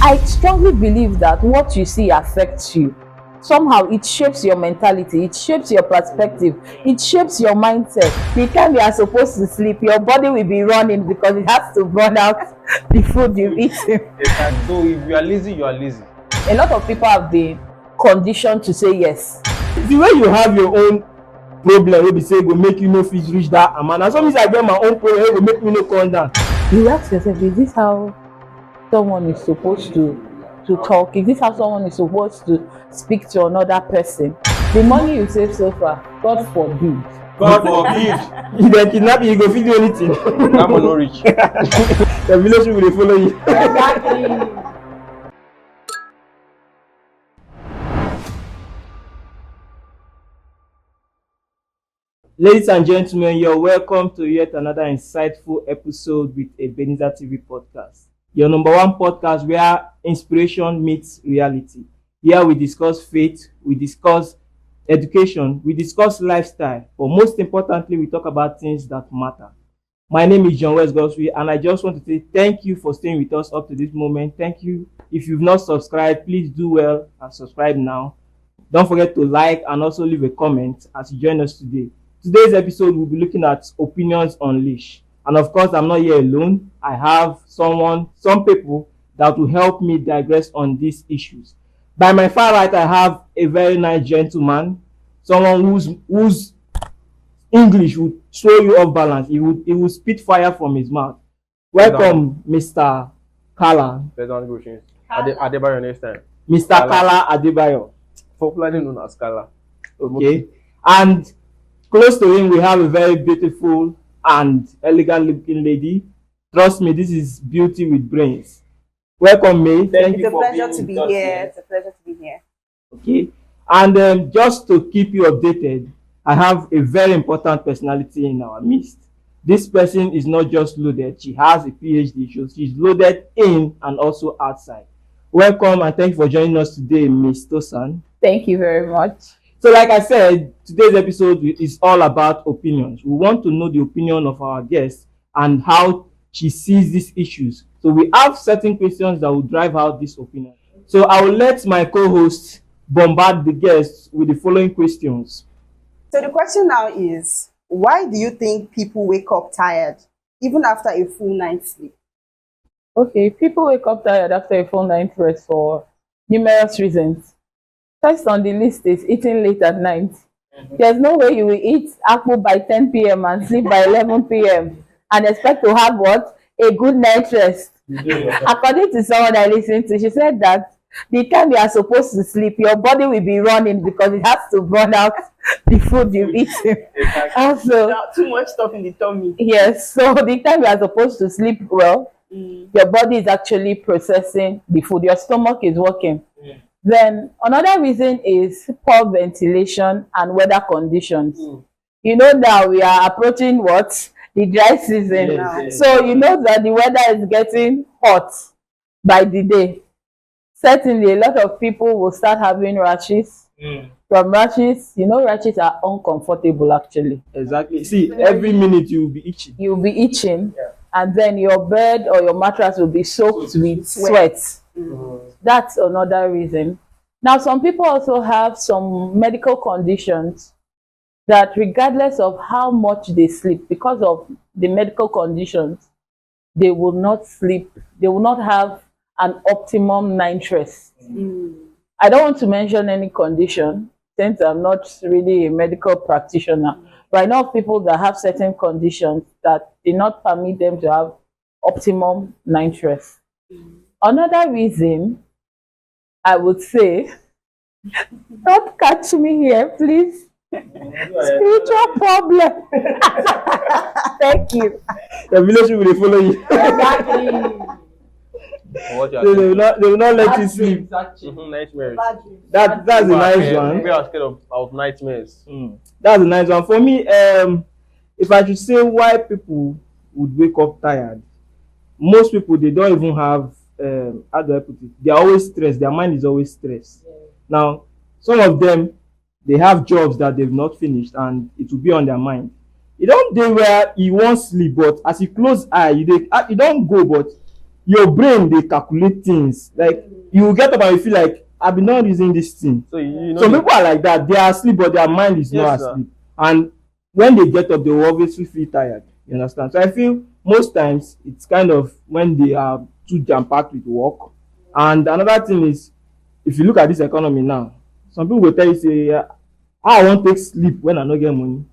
I strongly believe that what you see affects you. Somehow it shapes your mentality, it shapes your perspective, it shapes your mindset. The time you are supposed to sleep, your body will be running because it has to burn out the food you've eaten. So if you are lazy, you are lazy. A lot of people have been conditioned to say yes. The way you have your own problem wey be say go make you no fit reach that amount, and sometimes I get my own problem wey go make me no come down. You ask yourself, is this how someone is supposed to talk? Is this how someone is supposed to speak to another person? The money you save so far, God forbid. God forbid. If dem kidnap you, you go fit do anything. That will not reach. The village people dey follow you. Exactly. Ladies and gentlemen, you're welcome to yet another insightful episode with Ebenezer TV Podcast. Your number one podcast where inspiration meets reality. Here we discuss faith, we discuss education, we discuss lifestyle, but most importantly, we talk about things that matter. My name is John West Gosby, and I just want to say thank you for staying with us up to this moment. Thank you. If you've not subscribed, please do well and subscribe now. Don't forget to like and also leave a comment as you join us today. Today's episode, we'll be looking at opinions unleashed. And of course, I'm not here alone. I have some people that will help me digress on these issues. By my far right, I have a very nice gentleman, someone whose English would throw you off balance. He would spit fire from his mouth. Welcome, Mr. Kala. Adebayo next time. Mr. Kala Adebayo. Popularly known as Kala. Okay. And close to him, we have a very beautiful and elegant looking lady. Trust me, this is beauty with brains. Welcome, May. It's a pleasure to be here. It's a pleasure to be here. Okay. And just to keep you updated, I have a very important personality in our midst. This person is not just loaded. She has a PhD. So she's loaded in and also outside. Welcome and thank you for joining us today, Ms. Tosan. Thank you very much. So like I said, today's episode is all about opinions. We want to know the opinion of our guest and how she sees these issues. So we have certain questions that will drive out this opinion. So I will let my co-host bombard the guests with the following questions. So the question now is, why do you think people wake up tired even after a full night's sleep? Okay, people wake up tired after a full night's rest for numerous reasons. First on the list is eating late at night. There's no way you will eat apple by 10 p.m. and sleep by 11 p.m. and expect to have what? A good night's rest. According to someone I listened to, she said that the time you are supposed to sleep, your body will be running because it has to burn out the food you've eaten. Also, Too much stuff in the tummy. yes, so the time you are supposed to sleep well, your body is actually processing the food. Your stomach is working. Then another reason is poor ventilation and weather conditions. You know that we are approaching what? The dry season. Yes. So you know that the weather is getting hot by the day. Certainly, a lot of people will start having rashes. From rashes, you know, rashes are uncomfortable actually. Exactly. See, every minute you will be itching. You'll be itching, and then your bed or your mattress will be soaked with sweat. That's another reason. Now, some people also have some medical conditions that regardless of how much they sleep, because of the medical conditions, they will not sleep. They will not have an optimum night rest. I don't want to mention any condition since I'm not really a medical practitioner, but I know of people that have certain conditions that do not permit them to have optimum night rest. Another reason I would say, don't catch me here, please. Spiritual problem. Thank you. The village people will follow you. Exactly. So they will not let you sleep. Nightmares. That's a nice one. We are scared of nightmares. That's a nice one. For me, if I should say why people would wake up tired, most people, they don't even have, how do I put it? They are always stressed. Their mind is always stressed. Now, some of them, they have jobs that they've not finished and it will be on their mind. You don't day where you won't sleep, but as you close eye, you don't go, but your brain they calculate things. Like you will get up and you feel like I've been not using this thing. So you know Some people are like that. They are asleep, but their mind is Yes, not sir. asleep. And when they get up, they will obviously feel tired. You understand? So I feel most times it's kind of when they are too jam-packed with work. And another thing is, if you look at this economy now, some people will tell you, say, I won't take sleep when I don't get money.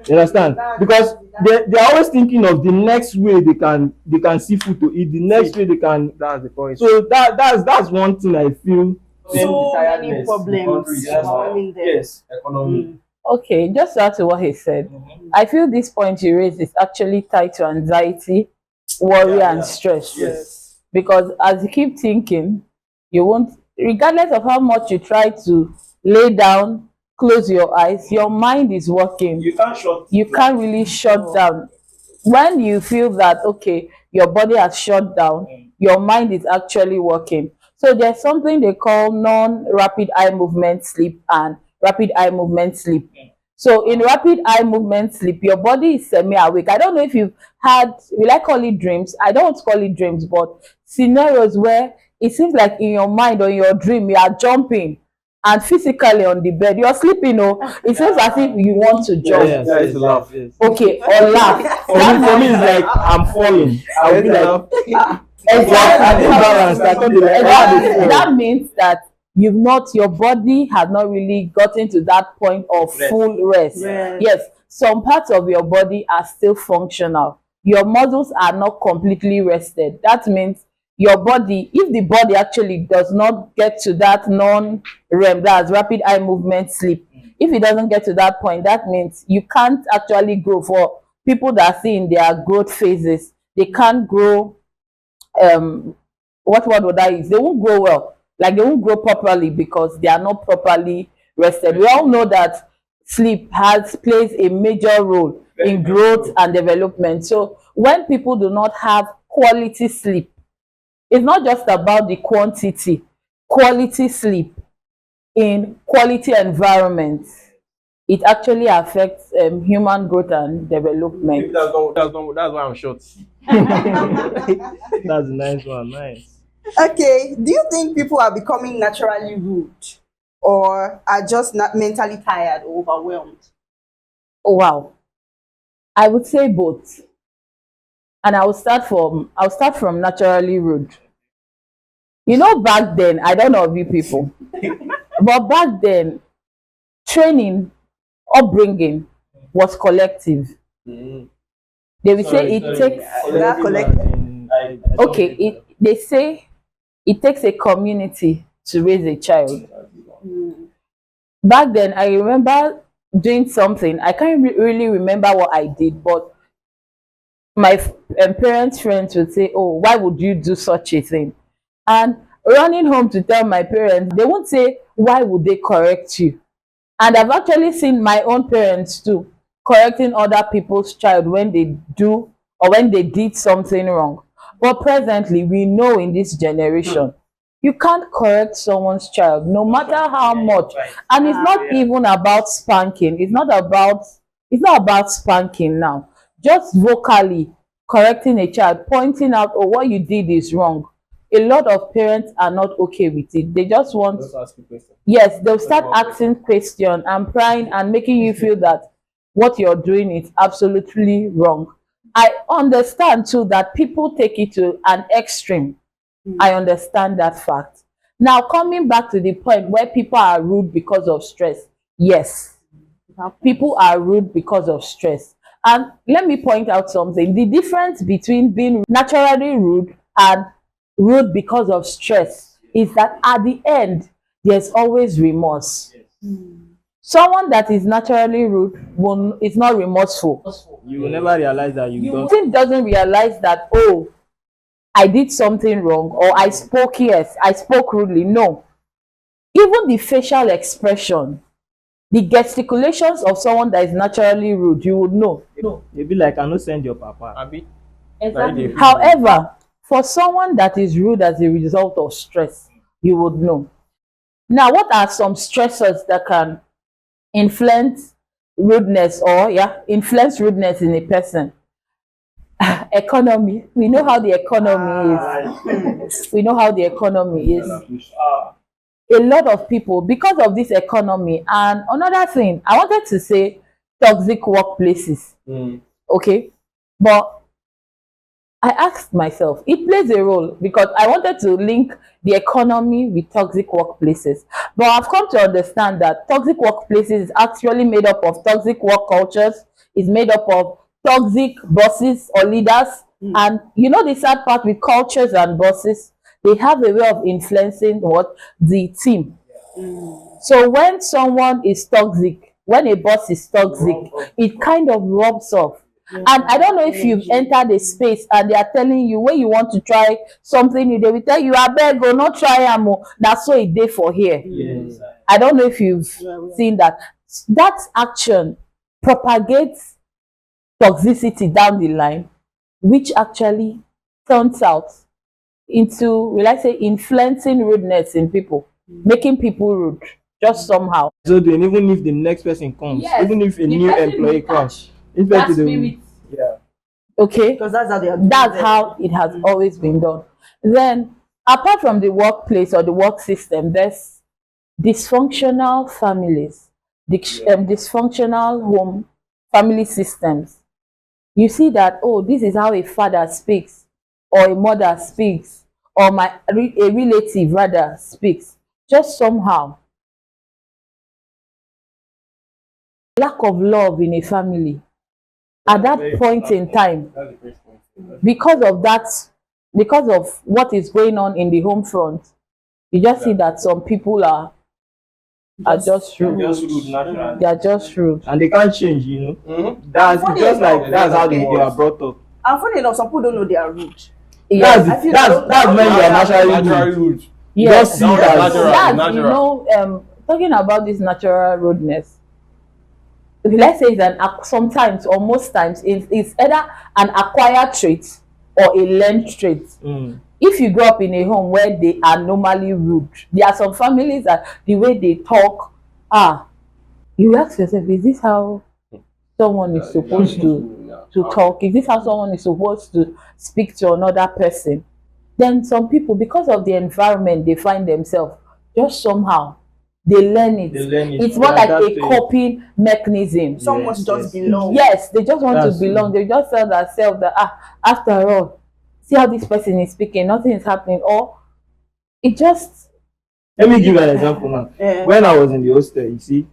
You understand? Because they are always thinking of the next way they can see food to eat, the next way they can. that's the point. So that's one thing I feel. So many problems overwhelming them. Yes, economy. Okay, just to add to what he said, I feel this point you raised is actually tied to anxiety, worry, and stress. Yes. Because as you keep thinking, you won't, regardless of how much you try to lay down, close your eyes, your mind is working. You can't shut. You can't really shut down. When you feel that, okay, your body has shut down, your mind is actually working. So there's something they call non-rapid eye movement sleep and rapid eye movement sleep. So in rapid eye movement sleep, your body is semi-awake. I don't know if you've had, will I call it dreams? I don't want to call it dreams, but scenarios where it seems like in your mind or in your dream, you are jumping and physically on the bed, you're sleeping, it seems as if you want to jump. Yes, Yeah, it's yes, laugh. yes. Okay, or laugh. For me, it's like I'm falling. I will be like, Exactly. balance. I can't be like, Exactly. That means that your body has not really gotten to that point of full rest. Rest. Yes, some parts of your body are still functional. Your muscles are not completely rested. That means your body, if the body actually does not get to that non-REM, that's rapid eye movement sleep, if it doesn't get to that point, that means you can't actually grow. For people that see in their growth phases, they can't grow. What word would I use? They won't grow well. Like they won't grow properly because they are not properly rested. We all know that sleep plays a major role in growth and development. So when people do not have quality sleep, it's not just about the quantity. Quality sleep in quality environments, it actually affects human growth and development. Maybe that's why I'm short. that's a nice one. Nice. Okay, do you think people are becoming naturally rude or are just not mentally tired or overwhelmed? Oh, wow. I would say both. And I'll start from naturally rude. You know, back then, I don't know of you people, but back then, training, upbringing was collective. They will say it takes That collective. okay, they say it takes a community to raise a child. Back then, I remember doing something. I can't really remember what I did, but my parents' friends would say, "Oh, why would you do such a thing?" And running home to tell my parents, they won't say, "Why would they correct you?" And I've actually seen my own parents too correcting other people's child when they do or when they did something wrong. But presently, we know in this generation, you can't correct someone's child no matter how much. And it's not even about spanking. It's not about spanking now. Just vocally correcting a child, pointing out, oh, what you did is wrong. A lot of parents are not okay with it. They just want, yes, they'll start asking questions and prying and making you feel that what you're doing is absolutely wrong. I understand too that people take it to an extreme. I understand that fact. Now, coming back to the point where people are rude because of stress. Yes, people are rude because of stress. And let me point out something. The difference between being naturally rude and rude because of stress is that at the end, there's always remorse. Someone that is naturally rude is not remorseful. You will never realize that you don't. Person doesn't realize that, oh, I did something wrong, or I spoke rudely. No. Even the facial expression, the gesticulations of someone that is naturally rude, you would know. You'll be like, I no send your papa. Abi? Exactly. However, for someone that is rude as a result of stress, you would know. Now, what are some stressors that can influence rudeness in a person? economy. We know how the economy is. We know how the economy is. A lot of people, because of this economy, and another thing, I wanted to say toxic workplaces. Okay, but I asked myself, it plays a role because I wanted to link the economy with toxic workplaces. But I've come to understand that toxic workplaces is actually made up of toxic work cultures, is made up of toxic bosses or leaders. And you know the sad part with cultures and bosses, they have a way of influencing what the team. So when someone is toxic, when a boss is toxic, it kind of rubs off. And I don't know if you've entered a space and they are telling you when you want to try something new, they will tell you, I beg go not try am. That's so a day for here. Yes. I don't know if you've seen that. That action propagates toxicity down the line, which actually turns out into, will I say, influencing rudeness in people, making people rude just somehow. So then even if the next person comes, Yes, even if a the new person employee will comes, That spirit. yeah. Okay, Because that's how they are. that's how it has always been done. Then, apart from the workplace or the work system, there's dysfunctional families, dysfunctional home family systems. You see that, oh, this is how a father speaks, or a mother speaks, or a relative rather speaks. Just somehow, lack of love in a family at that point in time, because of that, because of what is going on in the home front, you just see that some people are just rude. Just rude naturally. They are just rude. And they can't change, you know. That's Funny just enough, like that's how they are brought up. And funny enough, some people don't know they are rude. Yes. I feel That's when you are naturally rude. rude. You Yes. just see that. That's, you know, talking about this natural rudeness, let's say it's sometimes or most times it's either an acquired trait or a learned trait. If you grow up in a home where they are normally rude, there are some families that the way they talk, you ask yourself, is this how someone is supposed to talk? Is this how someone is supposed to speak to another person? Then some people, because of the environment they find themselves, just somehow they learn it. It's more like a coping mechanism. Someone just belong. Yes, they just want to belong. They just tell themselves that after all, see how this person is speaking, nothing is happening. Or it just. Let me give you an example now. When I was in the hostel, you see,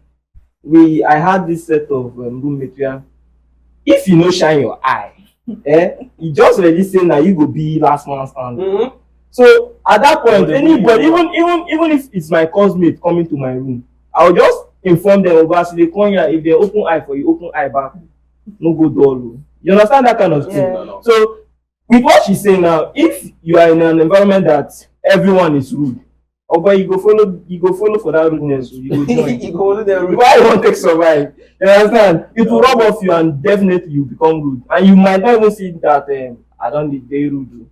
I had this set of roommates where if you no shine your eye, you just already say now you go be last man standing. So at that point, anybody, even if it's my cosmate coming to my room, I'll just inform them over so they come here. If they open eye for you, open eye back. No go door. You understand that kind of thing? Yeah. So with what she's saying now, if you are in an environment that everyone is rude, but you go follow for that rudeness, you go join. You go to the Why you want to survive? You understand? It will rub off you and definitely you become rude. And you might not even see that I don't need very rude.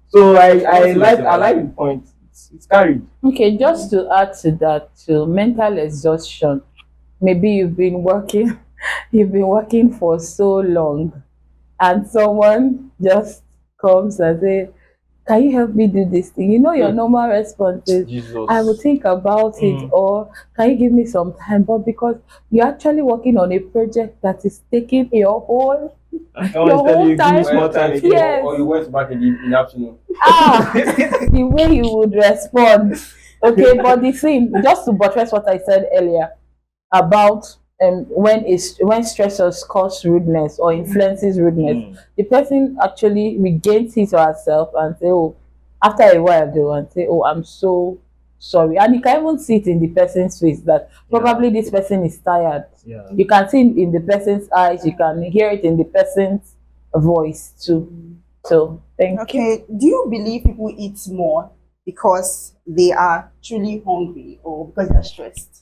So I like the point. It's carried. Okay, just to add to that, to mental exhaustion. Maybe you've been working for so long, and someone just comes and say, can you help me do this thing? You know your normal response is, Jesus. I will think about it, or can you give me some time? But because you're actually working on a project that is taking your whole time. Yes. Or you went back in the afternoon. The way you would respond. Okay, but the thing, just to buttress what I said earlier about when stressors cause rudeness or influences rudeness, the person actually regains his or herself and say, oh, after a while they will say, oh, I'm so sorry. And you can even see it in the person's face that probably this person is tired. You can see it in the person's eyes, you can hear it in the person's voice too. So thank you. Okay, do you believe people eat more because they are truly hungry or because they're stressed?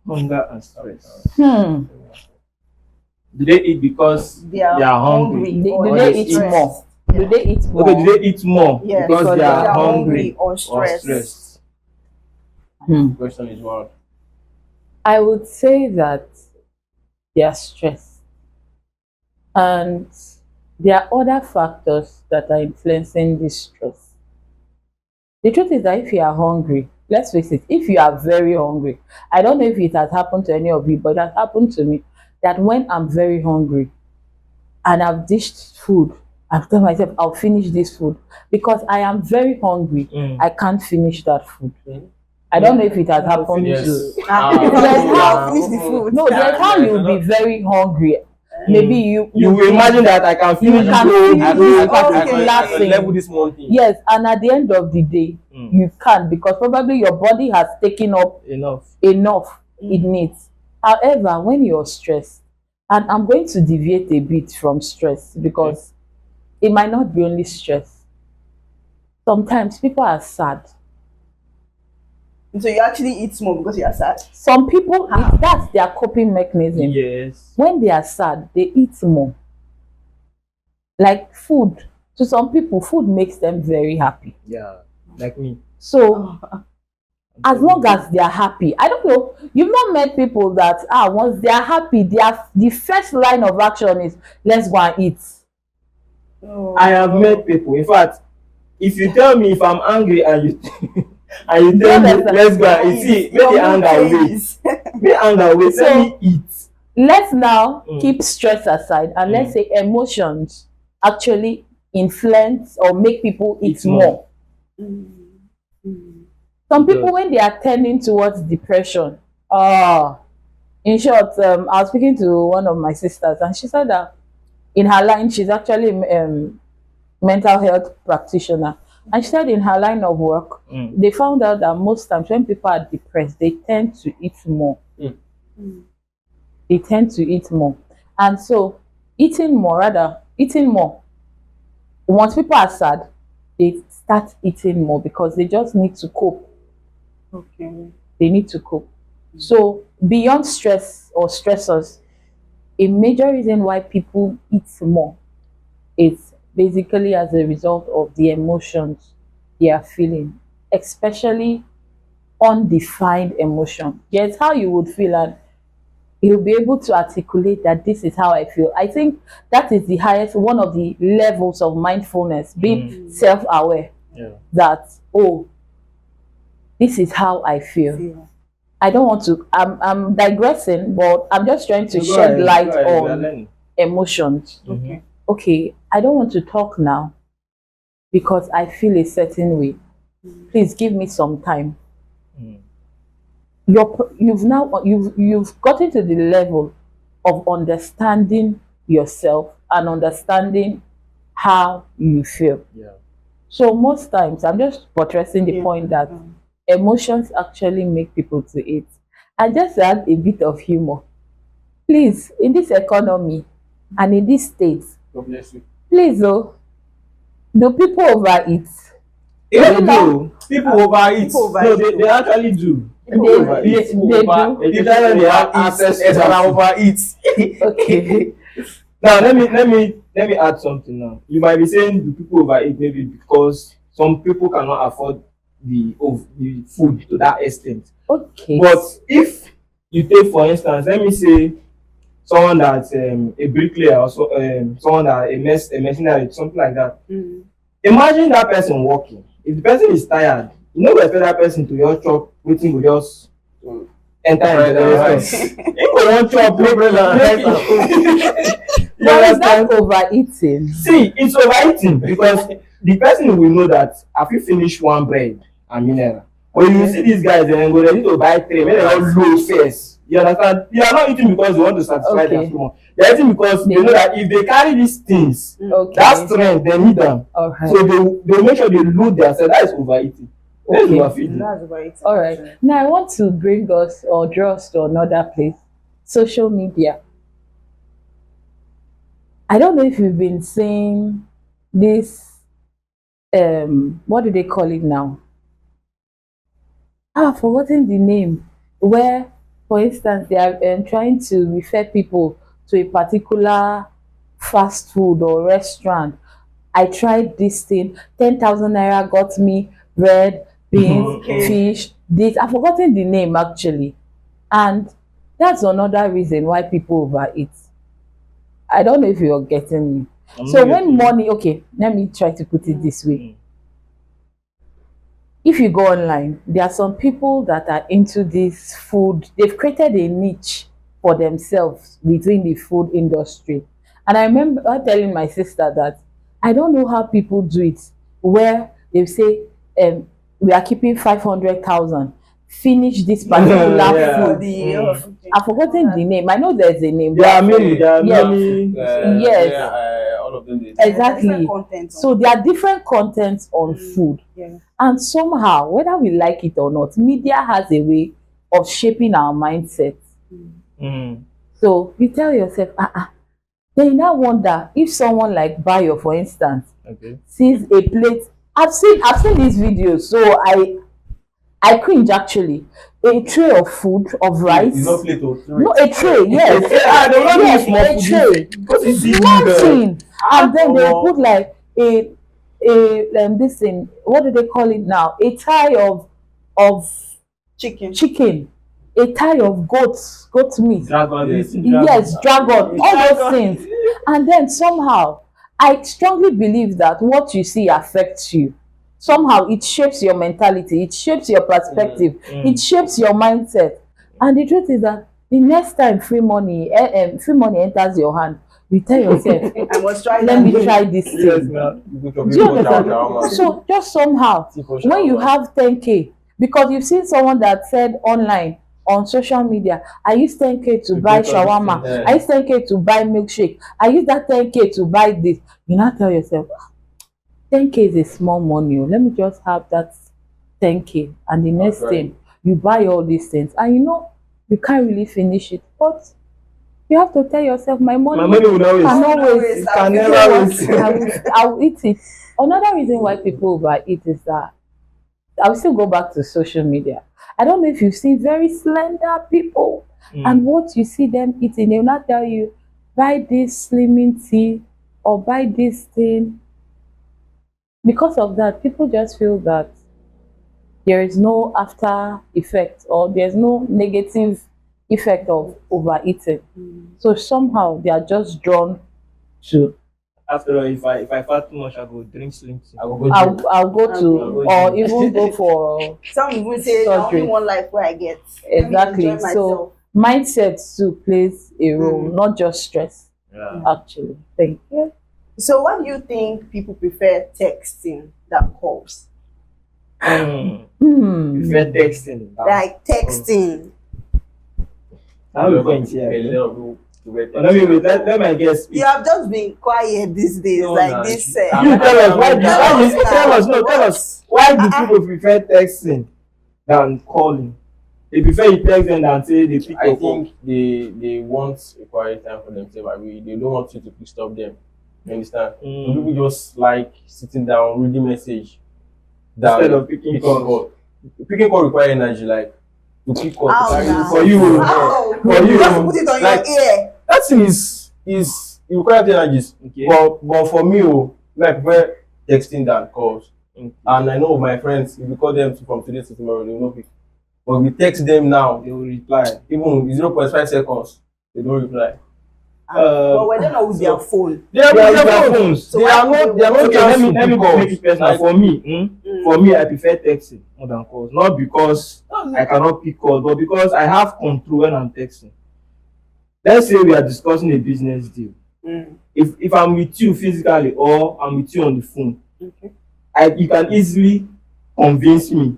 Hunger and stress. Do Do they eat because they are hungry? Do they eat more? Do they eat more? Okay, do they eat more Yes, because they are hungry or stressed? stressed? The question is wild. I would say that they are stressed. And there are other factors that are influencing this stress. The truth is that if you are hungry, let's face it, if you are very hungry, I don't know if it has happened to any of you, but it has happened to me that when I'm very hungry and I've dished food, I've told myself I'll finish this food because I am very hungry. I can't finish that food. I don't know if it has happened Yes. to There's how- how finish the food. no, there's how you'll be very hungry. Maybe you will imagine that I can finish can this finish whole this food. particular thing. level this one thing. Yes, and at the end of the day, you can't because probably your body has taken up Enough. enough it needs. However, when you're stressed, and I'm going to deviate a bit from stress because it might not be only stress. Sometimes people are sad. So you actually eat more because you are sad. Some people, that's their coping mechanism. Yes. When they are sad, they eat more. Like food. To some people, food makes them very happy. Yeah. Like me. So as long as they are happy, I don't know, you've not met people that once they are happy, the first line of action is let's go and eat. I have met people. In fact, if you tell me if I'm angry and you and you tell me let's go and eat, see, make the anger wait. Make anger wait. Let me eat. Let's now keep stress aside and let's say emotions actually influence or make people eat more. Some people, when they are tending towards depression, in short, I was speaking to one of my sisters and she said that in her line, she's actually a mental health practitioner. And she said in her line of work, they found out that most times when people are depressed, they tend to eat more. They tend to eat more. And so eating more, once people are sad, they start eating more because they just need to cope. Okay. They need to cope. So beyond stress or stressors, a major reason why people eat more is basically as a result of the emotions they are feeling, especially undefined emotion. Yes, how you would feel, and you'll be able to articulate that this is how I feel. I think that is the highest, one of the levels of mindfulness, being self-aware that, this is how I feel. I don't want to, I'm digressing, but I'm just trying to shed light on emotions. Okay, I don't want to talk now because I feel a certain way. Please give me some time. You've gotten to the level of understanding yourself and understanding how you feel. So most times, I'm just buttressing the point that emotions actually make people to eat. And just to add a bit of humor, please, in this economy and in this state, God bless you. please, do people overeat? They do. People overeat. No, they actually do. They do. Especially they have access to that. Overeat. Okay. Now let me add something now. You might be saying do people overeat maybe because some people cannot afford the food to that extent. Okay. But if you take for instance, let me say someone that's a bricklayer or someone that a mercenary, something like that. Imagine that person working. If the person is tired, you know, expect that person to just chop waiting with just enter into the restaurant. If they want chop, you But is understand? that overeating? See, it's overeating because the person will know that if you finish one bread and mineral, when you see these guys and go ready to buy three, when they all low first. You understand? They are not eating because they want to satisfy their stomach. They are eating because they know that if they carry these things, that strength, they need them. Alright. So they make sure they load themselves. That is overeating. That is overfeeding. That's right. All right. Now I want to bring us or draw us to another place. Social media. I don't know if you've been seeing this, what do they call it now? I've forgotten the name. Where, for instance, they are trying to refer people to a particular fast food or restaurant. I tried this thing, 10,000 naira got me bread, beans, fish, this. I've forgotten the name actually. And that's another reason why people overeat. I don't know if you're getting me. So when money, okay, let me try to put it this way. If you go online, there are some people that are into this food. They've created a niche for themselves within the food industry. And I remember telling my sister that I don't know how people do it, where they say, we are keeping 500,000. Finish this particular food. I've forgotten the name. I know there's a name. There are many. Yes. All of them. Exactly. So there are different contents on food. Yeah. And somehow, whether we like it or not, media has a way of shaping our mindset. So you tell yourself, then you now wonder if someone like Bayo, for instance, sees a plate. I've seen these videos, so I cringe actually. A tray of food, of rice. It's not plate of tray. No, a tray, yes. A tray. Nothing. And then they put like this thing, what do they call it now? A thigh of chicken, a thigh of goat meat. Yes, dragon, all those things. And then somehow, I strongly believe that what you see affects you. Somehow it shapes your mentality, it shapes your perspective, it shapes your mindset. And the truth is that the next time free money enters your hand, you tell yourself, I must try let me try this thing. Do you understand? So just somehow, when you have 10K, because you've seen someone that said online, on social media, I use 10K to buy shawarma, I use 10K to buy milkshake, I use that 10K to buy this. You now tell yourself, 10K is a small money. Let me just have that 10K, and the next thing you buy all these things, and you can't really finish it. But you have to tell yourself, my money will not waste. Can never waste. I'll eat it. Another reason why people overeat is that I'll still go back to social media. I don't know if you've seen very slender people, and what you see them eating, they'll not tell you, buy this slimming tea or buy this thing. Because of that, people just feel that there is no after effect, or there's no negative effect of overeating. So somehow they are just drawn to. After all, if I fat too much, I go drink slim tea. I'll go to, or even go for. Some people say, I only one life where I get. Exactly. So mindset too plays a role, not just stress. Actually, thank you. So why do you think people prefer texting than calls? Prefer texting. Like texting. How we point here? Let my guess speak. You have just been quiet these days, this. You tell us why do people prefer texting than calling? They prefer you text them than say they pick I think they want a quiet time for themselves. They don't want you to disturb them. You understand? People just like sitting down, reading message. Instead of picking call. Picking call require energy, like to pick call. For you. Just put it on your ear. That thing is it requires energies. Okay. But for me, I prefer texting than calls. And I know my friends, if you call them from today to tomorrow, they will not pick. But we text them now, they will reply. Even 0.5 seconds, they don't reply. But we're not with their phone. They are with their phones. So they are not let me make it personal. For me, I prefer texting more than calls. Not because I cannot pick calls, but because I have control when I'm texting. Let's say we are discussing a business deal. If I'm with you physically or I'm with you on the phone, you can easily convince me.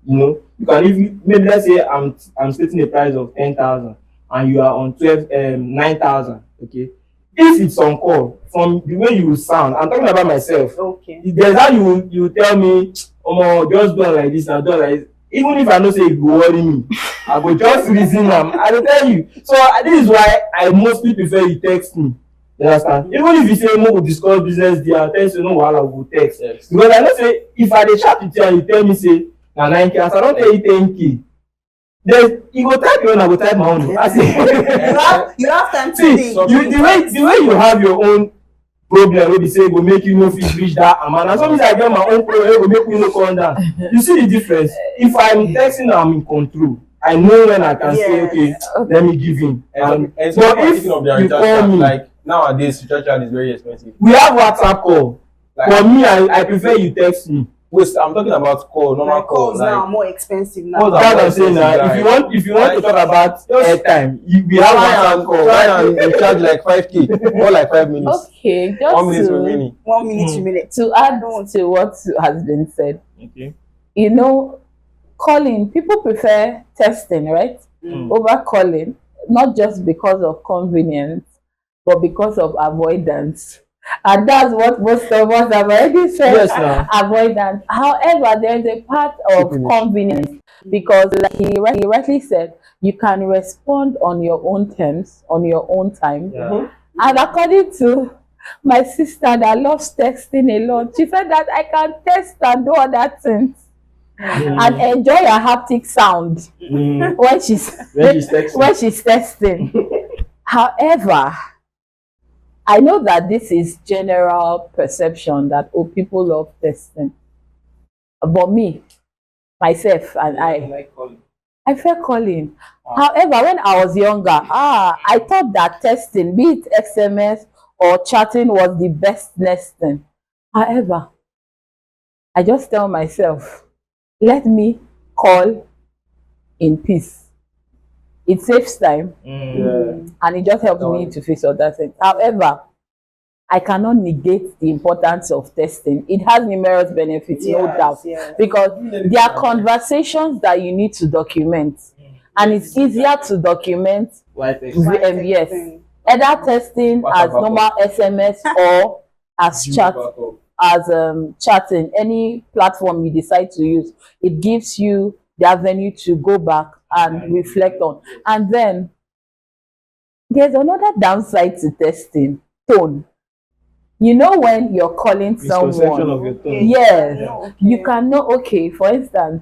You can even, maybe let's say I'm stating a price of 10,000 and you are on 9,000. Okay, if it's on call, from the way you sound, I'm talking about myself. Okay. There's how you tell me, just do it like this, and do it like this. Even if I know say it go worry me, I go just reason them. I will tell you. So this is why I mostly prefer you text me. You understand? Even if you say we discuss business deal, I tell you no wahala, I go text. Yes. Because I know say if I dey chat with you and you tell me say na 9K, as I don't tell you 10K. Then you go type your own, I go type my own. I say, you have time to see, think. The way you have your own problem, wey be say go make you no fit reach that amount. And sometimes I get my own problem, wey go make me no come down. You see the difference? If I'm texting, I'm in control. I know when I can say, okay, let me give in. And but if you call me, like nowadays recharge is very expensive. We have WhatsApp call. Like, For me, I prefer you text me. wait, I'm talking about call, normal Like calls call. now are Like, more expensive now. Calls are- That's what I'm saying now. If you want to talk about airtime, we have WhatsApp call. try and recharge like 5k or like 5 minutes. Okay, 1 minute just remaining. 1 minute, 2 minutes. to add to what has been said, Okay. you know, calling, people prefer texting, right? Over calling, not just because of convenience, but because of avoidance. And that's what most of us have already said. Yes, now. Avoidance. However, there's a part of convenience, because like he rightly said, you can respond on your own terms, on your own time. Yeah. And according to my sister that loves texting a lot, she said that I can text and do other things and enjoy a haptic sound when she's texting. when she's texting. However, I know that this is general perception that people love texting. But me, myself, and I prefer calling. However, when I was younger, I thought that texting, be it SMS or chatting, was the best next thing. However, I just tell myself, let me call in peace. It saves time and it just helps me to face other things. However, I cannot negate the importance of testing. It has numerous benefits, no doubt, because there are conversations that you need to document, and it's easier to document yes, either testing as normal SMS or as chat, as chatting. Any platform you decide to use, it gives you the avenue to go back and reflect on. And then there's another downside to testing: tone. You know, when you're calling Misconception of someone, your tone. yes, you can know. Okay, for instance,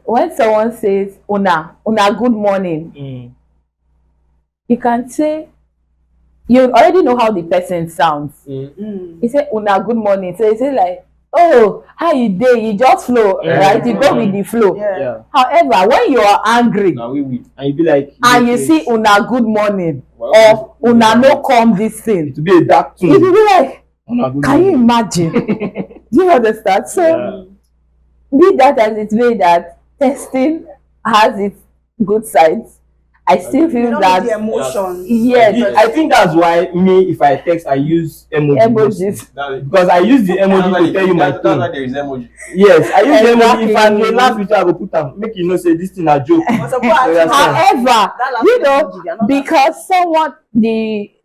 when someone says una good morning, you can say, you already know how the person sounds. He say una good morning, so you say like, oh, how you dey? You just flow, right? You go with the flow. Yeah. However, when you are angry Now we. And you be like, and you see una good morning Well, or una no come this thing, to be a dark tone. it will be like, Una good can you morning. imagine? Do you understand? So be that as it may, that testing has its good sides. I still feel Not that with the emotions. yes, I think that's why me, if I text, I use emojis. emojis. Because I use the emoji to tell you my That's why tone. there is emoji. Yes, I use the emoji. If I Exactly. may laugh with you, I go put them. Make you know say this thing a joke. But suppose Understand? However, That you last know, emoji, they are not because someone,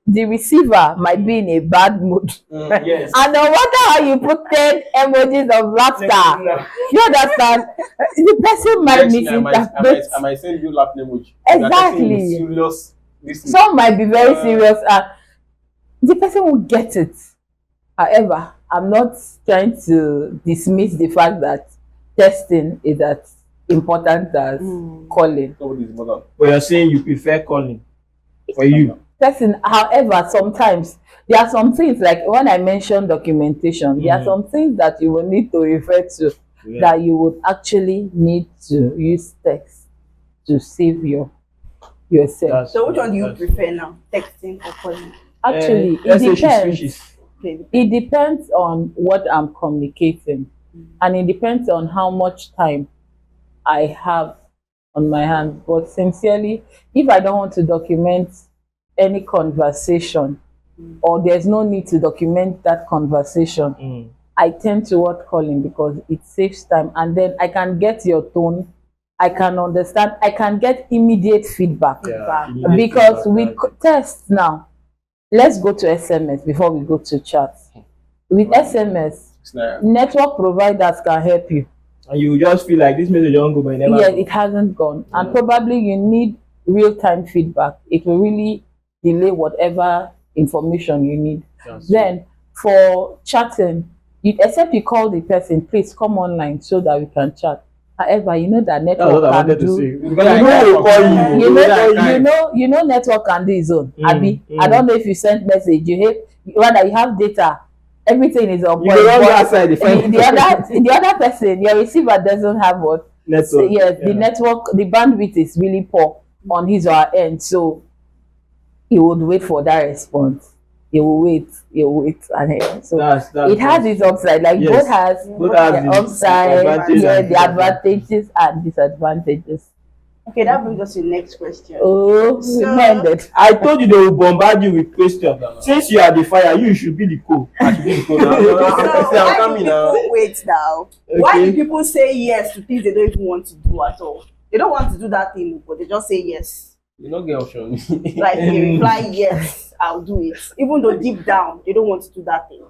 the receiver might be in a bad mood, Yes. and no matter how you put 10 emojis of laughter, you understand, the person might Next thing, I misinterpret. might send you laughing emoji. Exactly. Serious. This Some might be very serious, and the person will get it. However, I'm not trying to dismiss the fact that testing is as important as calling. Somebody is important. But you're saying you prefer calling for you. Testing, however, sometimes there are some things, like when I mentioned documentation, there are some things that you will need to refer to that you would actually need to use text to save yourself. So which one do you prefer now? Texting or calling? Actually, Let's say it she depends. switches. Okay. It depends on what I'm communicating, and it depends on how much time I have on my hand. But sincerely, if I don't want to document any conversation, or there's no need to document that conversation, I tend toward calling, because it saves time, and then I can get your tone, I can understand, I can get immediate feedback. Because with text now, let's go to SMS before we go to chat. With SMS, network providers can help you. And you just feel like this message won't go, but it never Yes, go. it hasn't gone. And probably you need real-time feedback. It will really delay whatever information you need. Then for chatting, except you call the person, please come online so that we can chat. However, you know that That's what network I can wanted to do. say. Because I know who will call you. You know network can do its own. Abi, I don't know if you sent message, rather you have data, everything is on You point. go run But that side, the other person, your receiver doesn't have what? So, Network. yes, the network, the bandwidth is really poor on his or her end. So he would wait for that response. He will wait, and so it has its upside. Like Yes. both has the upside, advantages yeah, and the advantages and disadvantages. Okay, that brings us to the next question. Oh, So- we ended. I told you they will bombard you with questions. Since you are the fire, you should be the coal. I should be the code now. So I'm why do coming now. people wait now? Why Okay. do people say yes to things they don't even want to do at all? They don't want to do that thing, but they just say yes. You don't get option. Like they reply yes, I'll do it. Even though deep down they don't want to do that thing,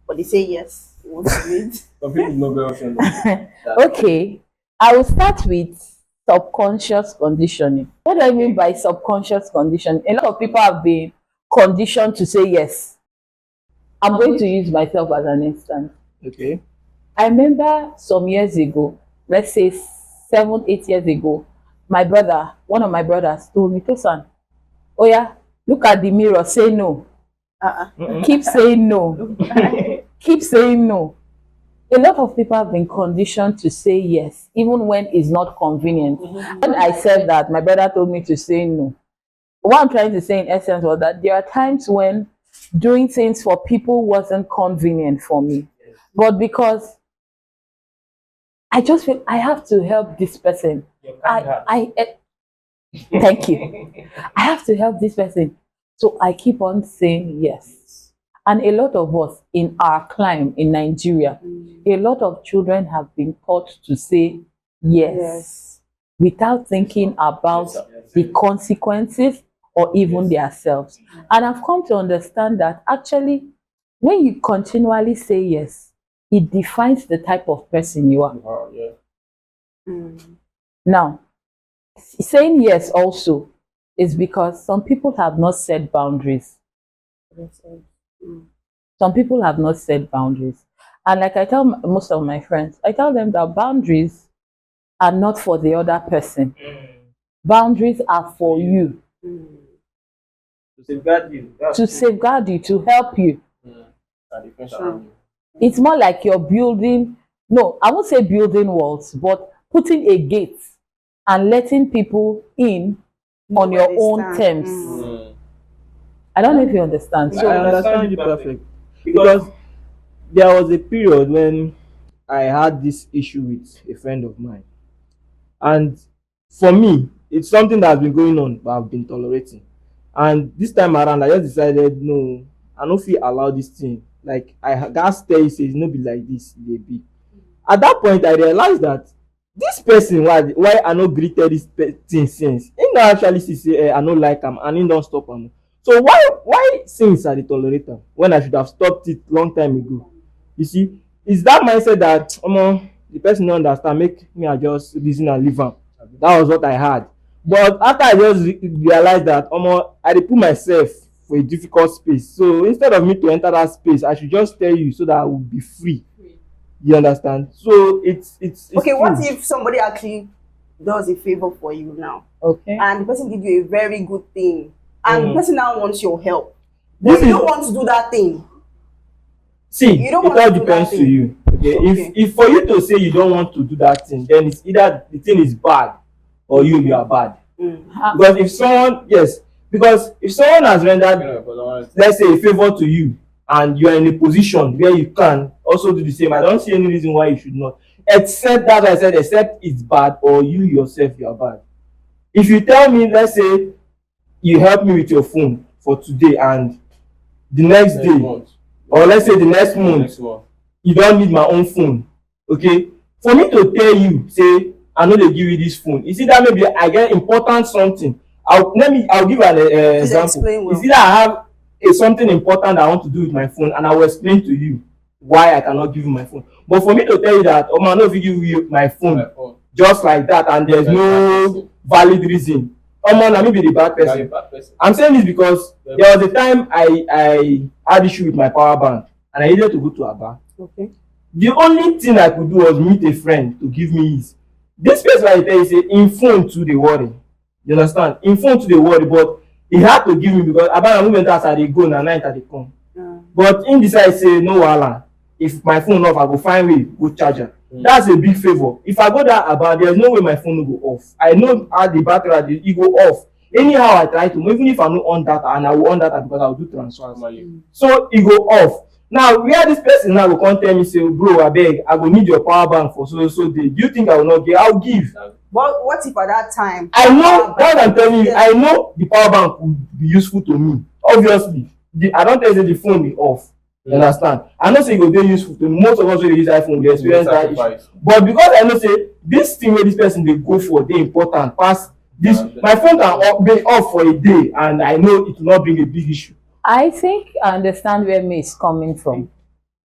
but they say yes, they want to do it. Some people don't get option. Okay, I will start with subconscious conditioning. What do I mean by subconscious conditioning? A lot of people have been conditioned to say yes. I'm going to use myself as an instance. Okay. I remember some years ago, let's say 7, 8 years ago, one of my brothers told me, Tosan, oh yeah, look at the mirror, say no. Keep saying no. Keep saying no. A lot of people have been conditioned to say yes, even when it's not convenient. When I said that, my brother told me to say no. What I'm trying to say in essence was that there are times when doing things for people wasn't convenient for me. But because I just feel I have to help this person. Thank you. I have to help this person. So I keep on saying yes. And a lot of us in our climb in Nigeria, a lot of children have been taught to say yes, without thinking about the consequences or even themselves. And I've come to understand that actually, when you continually say yes, it defines the type of person you are. Now, saying yes also is because some people have not set boundaries. Some people have not set boundaries. And like I tell most of my friends, I tell them that boundaries are not for the other person. Boundaries are for you. To safeguard you. To safeguard you, to help you. It's more like you're building, no, I won't say building walls, but putting a gate and letting people in on your own terms. I don't know if you understand. So I understand you perfect. Because there was a period when I had this issue with a friend of mine. And for me, it's something that has been going on, but I've been tolerating. And this time around, I just decided, no, I don't feel allow this thing. Like, I got stay, says, no be like this, baby. At that point, I realized that this person, why I not greeted this thing since, he don't actually say, I don't like him, and he don't stop him. So why since I tolerate him when I should have stopped it long time ago? You see, it's that mindset that the person don't understand, make me just reason and leave him. That was what I had. But after I just realized that I put myself for a difficult space. So instead of me to enter that space, I should just tell you so that I will be free. You understand? So it's okay. true. What if somebody actually does a favor for you now? okay. And the person gives you a very good thing, and the person now wants your help, This but you is- don't want to do that thing. See, You don't it want all to do depends that to thing. you. Okay? Okay. If for you to say you don't want to do that thing, then it's either the thing is bad or you are bad. Because if someone has rendered, let's say, a favor to you, and you are in a position where you can also do the same, I don't see any reason why you should not. Except that I said, except it's bad or you yourself you are bad. If you tell me, let's say, you help me with your phone for today and the next day, or let's say the next month, you don't need my own phone, okay? For me to tell you, say, I know they give you this phone. Is it that maybe I get important something? I'll give an example. explain well. Is it that I have something important I want to do with my phone, and I will explain to you why I cannot give you my phone. But for me to tell you that, I know if you give you my phone just like that, and there's no valid reason, I may be the bad person. I'm saying this because there was a time I had issue with my power bank, and I needed to go to Aba. Okay. The only thing I could do was meet a friend to give me his. This person I tell you say in phone to the worry. You understand? In phone to the worry, but he had to give me because about a moment as I dey go na night I dey come. But him decide say no wahala. If my phone off, I go find way go charge am. That's a big favor. If I go that about, there's no way my phone will go off. I know how the battery e go off. Anyhow, I try to, even if I no on data, and I will on data because I will do transfers. So it go off. Now, where this person now will come tell me, say, bro, I beg, I will need your power bank for so day. Do you think I will not give? I'll give. But what if at that time? I know, what I'm telling you, I know the power bank would be useful to me. Obviously, I don't tell you the phone is off. You understand? I know say it will be useful to me. Most of us will use iPhone, we experience that issue. But because I know say this thing where this person they go for, they important. Pass this, my phone can be off for a day, and I know it will not bring a big issue. I think I understand where May is coming from.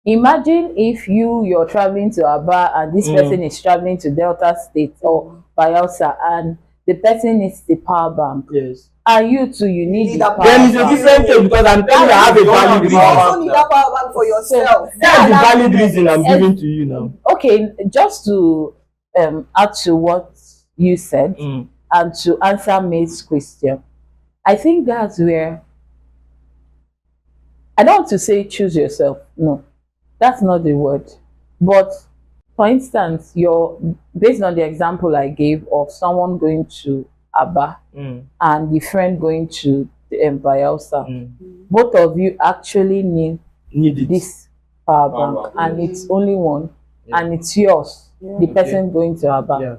Imagine if you're traveling to Aba and this person is traveling to Delta State or Bayelsa, and the person needs the power bank. Yes. And you too, you need the power bank. Then it's a different thing, because I'm telling you I have a valid reason. You also need that power bank for yourself. That's the valid reason I'm giving to you now. Okay, just to add to what you said and to answer May's question, I think that's where, I don't want to say choose yourself. No, that's not the word. But for instance, based on the example I gave of someone going to Aba and the friend going to Bayelsa, both of you actually need this power bank, and it's only one, and it's yours, the person going to Aba.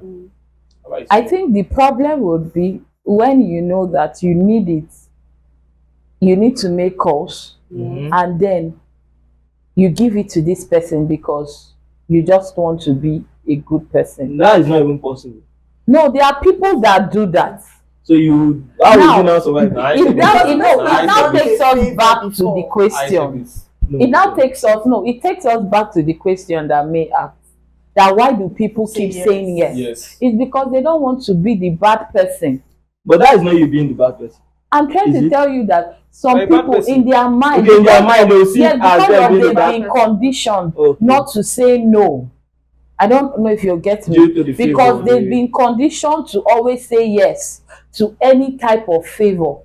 I think the problem would be when you know that you need it, you need to make calls, and then you give it to this person because you just want to be a good person. That is not even possible. No, there are people that do that. So how would you now survive? It now takes us back to the question. It takes us back to the question that May asked. That why do people keep saying yes? It's because they don't want to be the bad person. But that is not you being the bad person. I'm trying to tell you that some people in their mind, they will see as they've been conditioned not to say no. I don't know if you'll get me, because they've been conditioned to always say yes to any type of favor,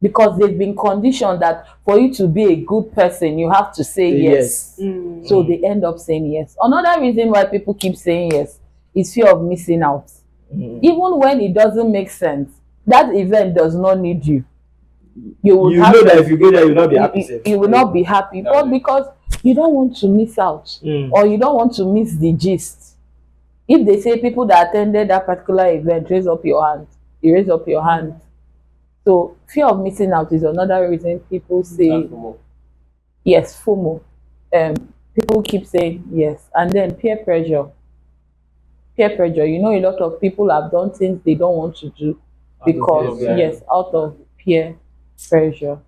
because they've been conditioned that for you to be a good person you have to say yes. So they end up saying yes. Another reason why people keep saying yes is fear of missing out. Even when it doesn't make sense, that event does not need you. You know that if you go there, you will not be happy. You will not be happy, but because you don't want to miss out, or you don't want to miss the gist. If they say people that attended that particular event, raise up your hand. You raise up your hand. So fear of missing out is another reason people say yes, FOMO. People keep saying yes, and then peer pressure. Peer pressure. You know, a lot of people have done things they don't want to do because out of peer pressure.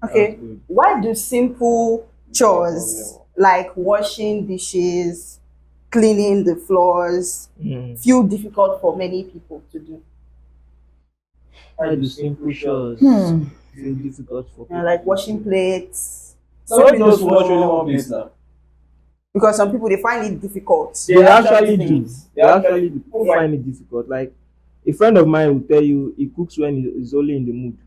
Okay, why do simple chores like washing dishes, cleaning the floors feel difficult for many people to do? Why do simple chores feel difficult for people? Like washing plates. Some people don't wash only one place now. Because some people, they find it difficult. They actually do. People find it difficult. Like a friend of mine will tell you he cooks when he's only in the mood.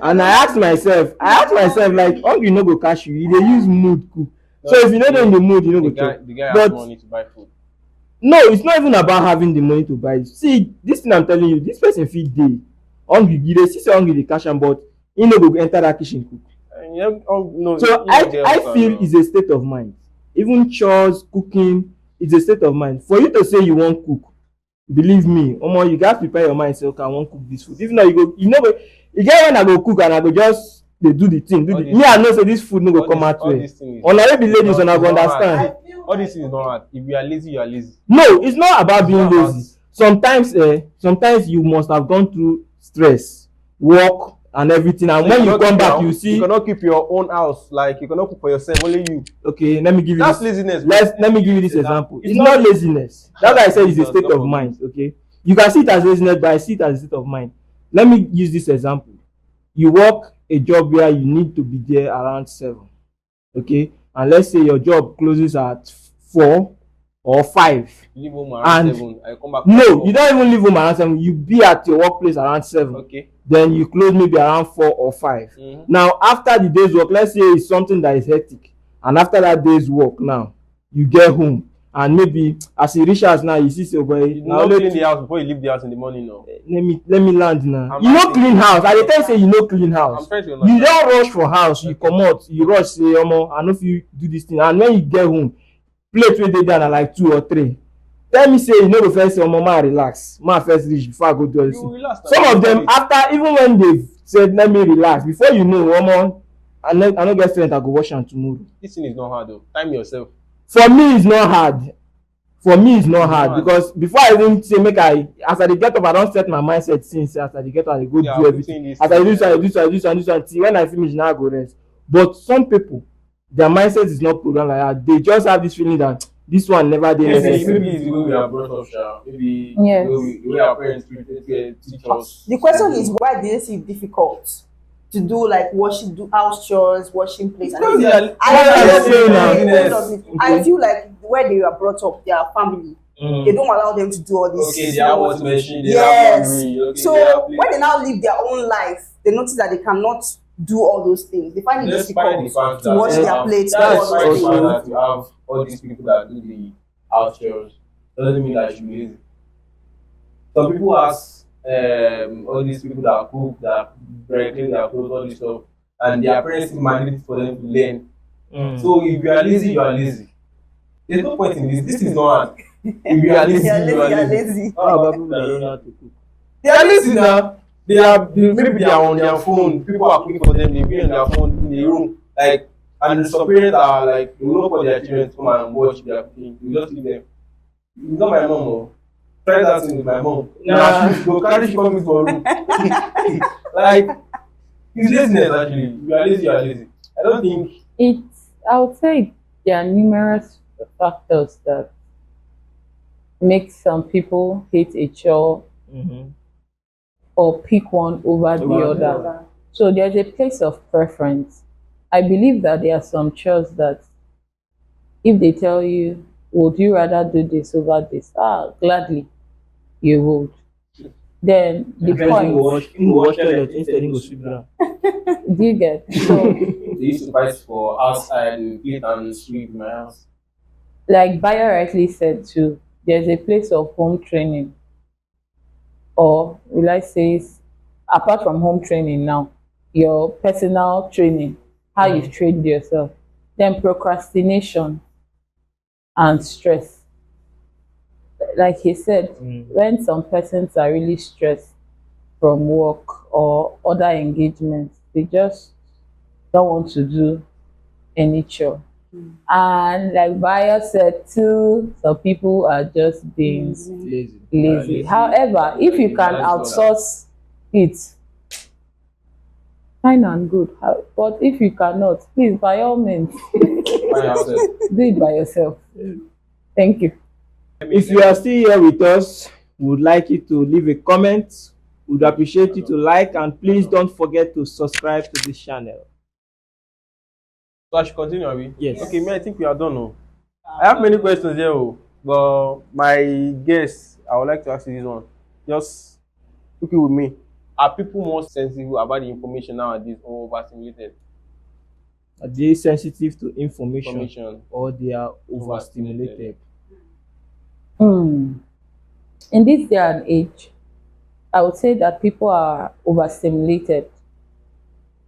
And I asked myself, like, how you no go catch you? They use mood cook. So if you're not in the mood, you know the guy has money to buy food. No, it's not even about having the money to buy it. See, this thing I'm telling you, this person feed day hungry. They see hungry, they cash am, but he no go enter that kitchen cook. So I feel it's a state of mind. Even chores, cooking, it's a state of mind. For you to say you won't cook, believe me, you got to prepare your mind. Say, okay, I won't cook this food. If not, you get when I go cook and I go just they do the thing. Me, I know say this food no go come out well. On a be ladies, and I go understand. All this is not hard. If you are lazy, you are lazy. No, it's not about being lazy. Sometimes you must have gone through stress, work, and everything, and when you come back, you see you cannot keep your own house. Like you cannot cook for yourself, only you. Okay, let me give you that's laziness. Let me give you this example. It's not laziness. That's why I said it's a state of mind. Okay, you can see it as laziness, but I see it as a state of mind. Let me use this example. You work a job where you need to be there around 7. Okay, and let's say your job closes at 4 or 5. Leave home around 7. I come back. No, you don't even leave home around 7. You be at your workplace around 7. Okay. Then you close maybe around 4 or 5. Now, after the day's work, let's say it's something that is hectic, and after that day's work, now you get home. and maybe as he reach house now, you see say boy, You now not clean the house before you leave the house in the morning, no. let me land now. I'm You no asking. clean house. I dey tell you say you no clean house. I'm trying to You understand. don rush for house, you comot, you rush say omo, I no fit do this thing, and when you get home, plate wey dey there na like 2 or 3. Tell me say you no go first say omo, ma relax, ma first reach before I go do all this You thing. relax now. Some of them after, even when they said let me relax, before you know omo, I no get strength, I go wash am tomorrow. This thing is not hard though. Time yourself. For me it's not hard. For me it's not hard hard. because before I even say make I, as I dey get up, I don set my mindset since as I dey get up, I dey go Yeah, do I'm everything. doing this As I thing. do this, I do this, I do this, I do this, till when I finish now I go rest. But some people, their mindset is not programmed like that. They just have this feeling that this one never dey necessary. Maybe it's the way we are brought up, sha. Maybe Yes. the way our parents teach us. The question is, why do you see it difficult to do like washing, do house chores, washing plates? Because they are- I feel like where they were brought up, their family, they don't allow them to do all this. Okay, they have washing machine, they Yes. have laundry. Okay, So they have plate. when they now live their own life, they notice that they cannot do all those things. They find it Despite the difficult fact to that wash we their have- plates, do that's all despite those the fact things. that you have all these people that do the house chores, doesn't mean that you should be lazy. Some people ask all these people that cook, that clean their clothes, all this stuff, and their parents mandate it for them to learn. So if you are lazy, you are lazy. There's no point in this. This is not hard. If you are lazy, They are you are lazy, lazy. How about people that don't know how to cook? They are lazy now. Maybe they are on their phone. People are cooking for them. They be on their phone in the room. Like, and some parents are like, they will not for their children to come and watch their cooking. You just leave them. It's not my mom. Oh. Try that thing with my mom. Nah. She go carry she come into her room. Like, it's laziness actually. You are lazy. You are lazy. I don't think. I would say there are numerous factors that make some people hate a chore or pick one over the Over the other. So there's a place of preference. I believe that there are some chores that if they tell you, would you rather do this over this? Gladly, you would. Then the point, Him go wash toilet instead him go sweep ground. do you get? So They used to fight for outside, clean and sweep my house. like Bayo rightly said too, there's a place of home training, or will I say, apart from home training now, your personal training, how you've trained yourself, then procrastination and stress. Like he said, when some persons are really stressed from work or other engagements, they just don't want to do any chore. And like Bayo said too, some people are just being lazy. However, if you can outsource it, fine and good. But if you cannot, please, by all means, Find yourself. do it by yourself. Thank you. If you are still here with us, we would like you to leave a comment. We would appreciate you to like, and please don't forget to subscribe to this channel. So I should continue, Abi? Yes. Okay, I think we are done. Oh. I have many questions here, but my guess, I would like to ask you this one. Just look it with me. Are people more sensitive about the information nowadays or overstimulated? Are they sensitive to information Information. or they are overstimulated? In this day and age, I would say that people are overstimulated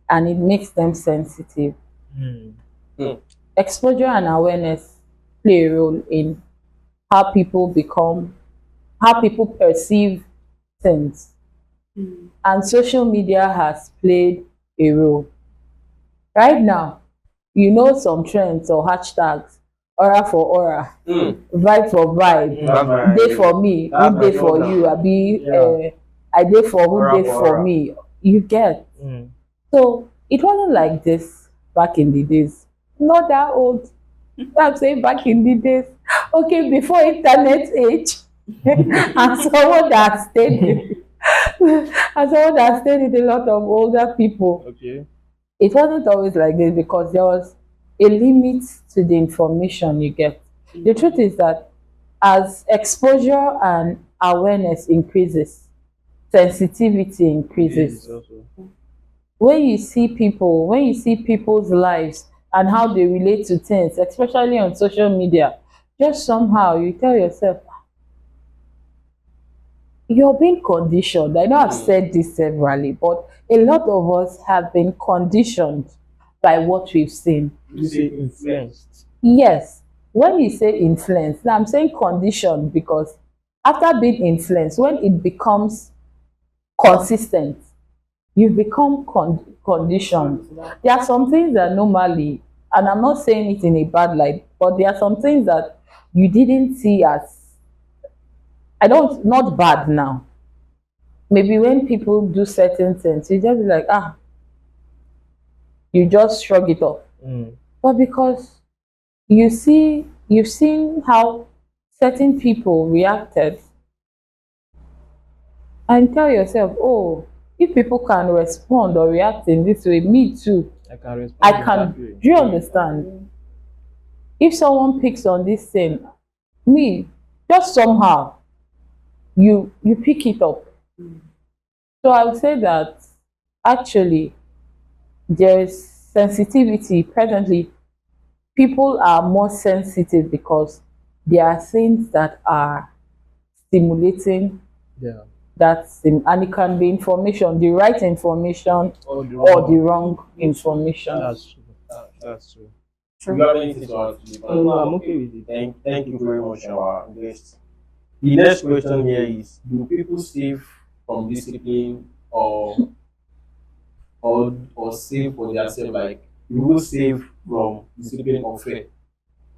and it makes them sensitive. Exposure and awareness play a role in how people perceive things. And social media has played a role. Right now, you know some trends or hashtags, aura for aura, vibe for vibe, That's right. day for me, That's who day my for program. you, abi Yeah. I day for who Aura day for for aura. me. You get. So it wasn't like this back in the days. Not that old. I'm saying back in the days. Okay, before internet age. and someone that stayed with a lot of older people. Okay. It wasn't always like this because there was a limit to the information you get. The truth is that as exposure and awareness increases, sensitivity increases. When you see people's lives and how they relate to things, especially on social media, just somehow you tell yourself, you're being conditioned. I know I've said this severally, but a lot of us have been conditioned by what we've seen. You say influenced. Yes, when you say influence, now I'm saying conditioned because after being influenced, when it becomes consistent, you become conditioned. There are some things that normally, and I'm not saying it in a bad light, but there are some things that you didn't see as, not bad now. Maybe when people do certain things, you just be like, you just shrug it off. But because you've seen how certain people reacted, and tell yourself, oh, if people can respond or react in this way, me too. I can respond. I can. Do you understand? If someone picks on this thing, me, just somehow, you pick it up. So I would say that actually there is sensitivity. Presently, people are more sensitive because there are things that are stimulating and it can be information, the right information or the wrong information. That's true. That's true. You have anything to add to it? No, I'm okay with it. Thank you very much, our guest. The next question here is: do people save from discipline or save for themselves? Like, you will save from discipline or fear?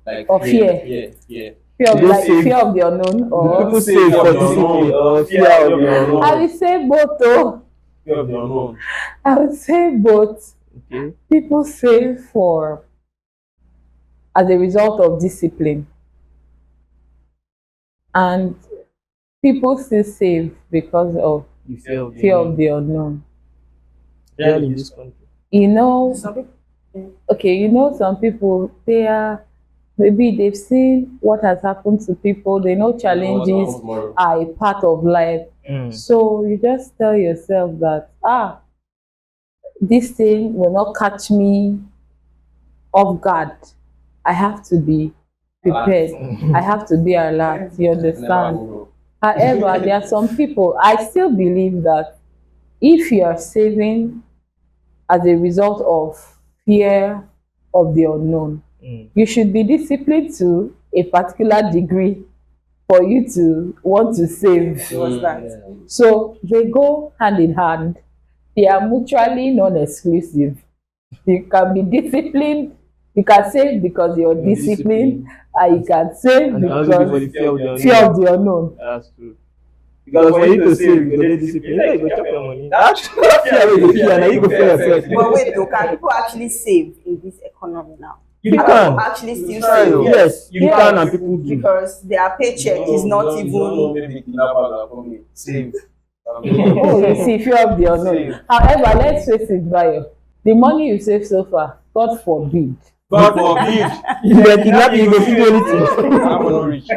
Like, Or fear. Yeah. Fear of, You like, save- fear of the unknown, Do or people save for discipline or fear of the unknown? I will say both. Oh, Fear of the unknown. I would say both. Okay. People save for as a result of discipline, and people still save because of You fear of the fear unknown. of the unknown. Especially in this country. You know, Some people, okay, some people, maybe they've seen what has happened to people, they know challenges are a part of life. So you just tell yourself that this thing will not catch me off guard. I have to be prepared. I have to be alert. You understand? However, there are some people, I still believe that if you are saving as a result of fear of the unknown, you should be disciplined to a particular degree for you to want to save. what's that? So they go hand in hand. They are mutually non-exclusive. You can be disciplined, you can save because you're disciplined, and you can save And also for the because fear of the unknown. fear of the unknown. That's true. Because for you to save, you go dey discipline. You go chop your money. That's fear wey you fear, na you go fear yourself. But wait, though, can people actually save in this economy now? You Can can. people actually still save? Yes, you Yes. can, and people do. Because their paycheck is not even. Maybe kidnappers are coming. Save. Oh, you see, fear of the unknown. However, let's face it, Bayo, the money you save so far, God forbid. God forbid. If they kidnap you, you go fit do anything. I'm not rich.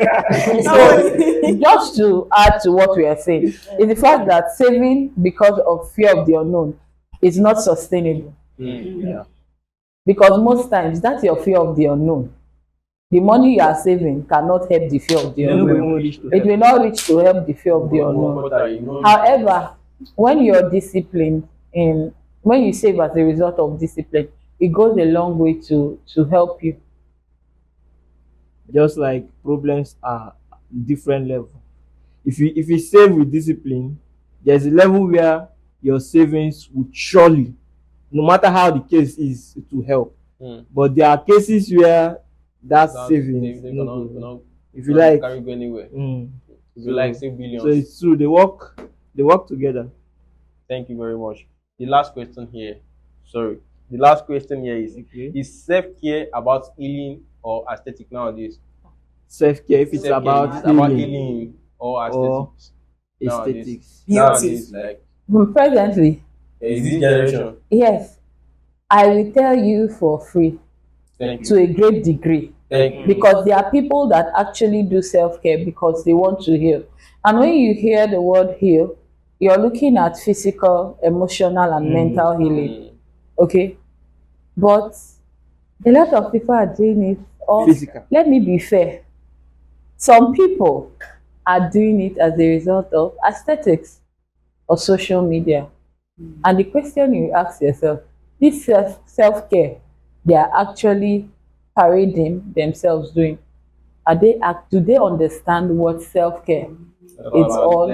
So, just to add to what we are saying, is the fact that saving because of fear of the unknown is not sustainable. Yeah. Because most times, that's your fear of the unknown. The money you are saving cannot help the fear of the You no go unknown. even reach to It will not reach to help the fear of the unknown. However, when you're disciplined when you save as a result of discipline, it goes a long way to help you. Just like problems are different level. If you save with discipline, there's a level where your savings would surely, no matter how the case is, it will help. But there are cases where that savings no go. If you like, carry go anywhere. mm, If you like, save billions. so it's true. They work together. Thank you very much. The last question here. Sorry. The last question here is: Okay. is self-care about healing or aesthetic nowadays? Self-care, if it's Self-care, about is it about healing healing or or aesthetics? Nowadays. aesthetics. Nowadays, like, Presently, is this generation? yes, I will tell you for free Thank you. to a great degree. Thank you. Because there are people that actually do self-care because they want to heal. And when you hear the word heal, you're looking at physical, emotional, and mental healing. Okay? But a lot of people are doing it. Or Physical. let me be fair. Some people are doing it as a result of aesthetics or social media. And the question you ask yourself, this self-care they are actually parading themselves doing, do they understand what self-care is all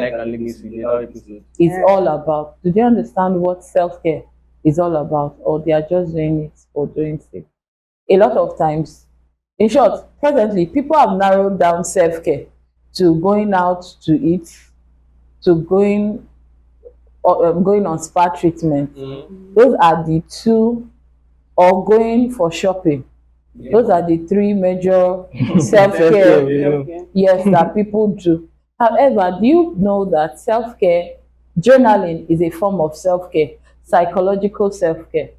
about? Do they understand what self-care is all about, or they are just doing it for doing sake? A lot of times, in short, presently people have narrowed down self-care to going out to eat, to going on spa treatment. Those are the two, or going for shopping. Those are the three major self-care, yes, that people do. However, do you know that self-care, journaling is a form of self-care, psychological self-care?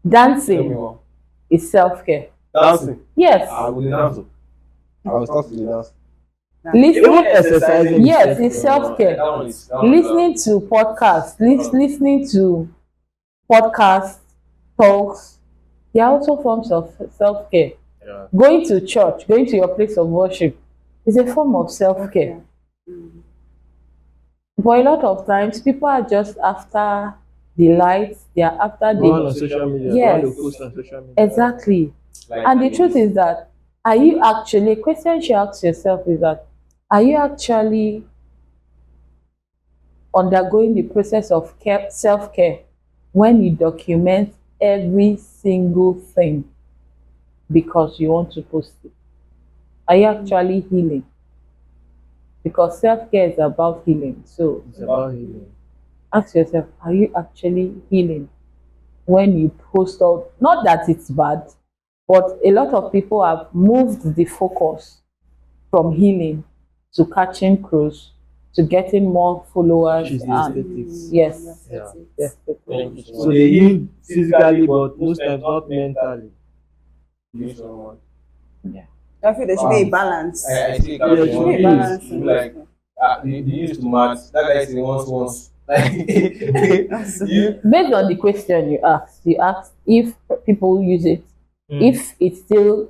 Dancing is self-care. Dancing. Yes. I will dance. I will start to dance. Listening, exercising. yes, it's self-care. That one is Listening to podcasts, listening to podcast talks, they are also forms of self-care. Yeah. Going to church, going to your place of worship is a form of self-care. But a lot of times people are just after the lights, they are after Go on the social media. Yes. Go on the post on social media. exactly. And the truth is that, are you actually, a question you ask yourself is that, are you actually undergoing the process of self-care when you document every single thing because you want to post it? Are you actually healing? Because self-care is about healing. So It's about healing. ask yourself, are you actually healing when you post out? Not that it's bad, but a lot of people have moved the focus from healing to catching crows, to getting more followers. Which is the And aesthetics. yes, Yeah. yes. Thank you So they heal physically, but most times not mentally. so much. I feel there should be a balance. I see Yeah, There should be a balance. you like you used to math. That guy saying once. Like you Based on the question you asked if people use it, if it's still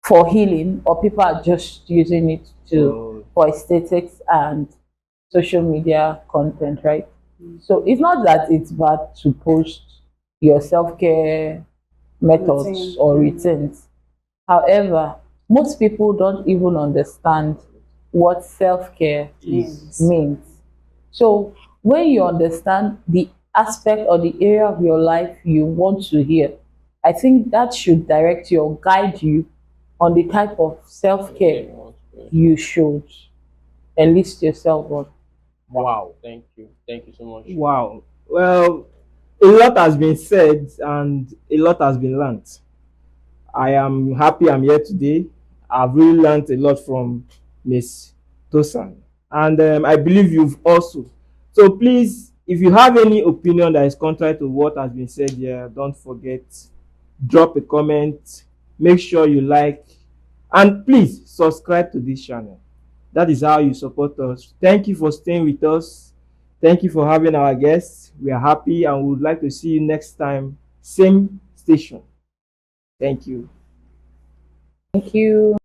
for healing, or people are just using it to for aesthetics and social media content, right? So it's not that it's bad to post your self-care methods Routine. or routines. However, most people don't even understand what self-care means. So when you understand the aspect or the area of your life you want to heal, I think that should direct you or guide you on the type of self-care you should enlist yourself on. Wow, thank you so much. Wow. Well, a lot has been said and a lot has been learned. I am happy I'm here today. I've really learned a lot from Miss Tosan. And I believe you've also. So please, if you have any opinion that is contrary to what has been said here, don't forget, drop a comment, make sure you like, and please subscribe to this channel. That is how you support us. Thank you for staying with us. Thank you for having our guests. We are happy and we would like to see you next time, same station. Thank you. Thank you.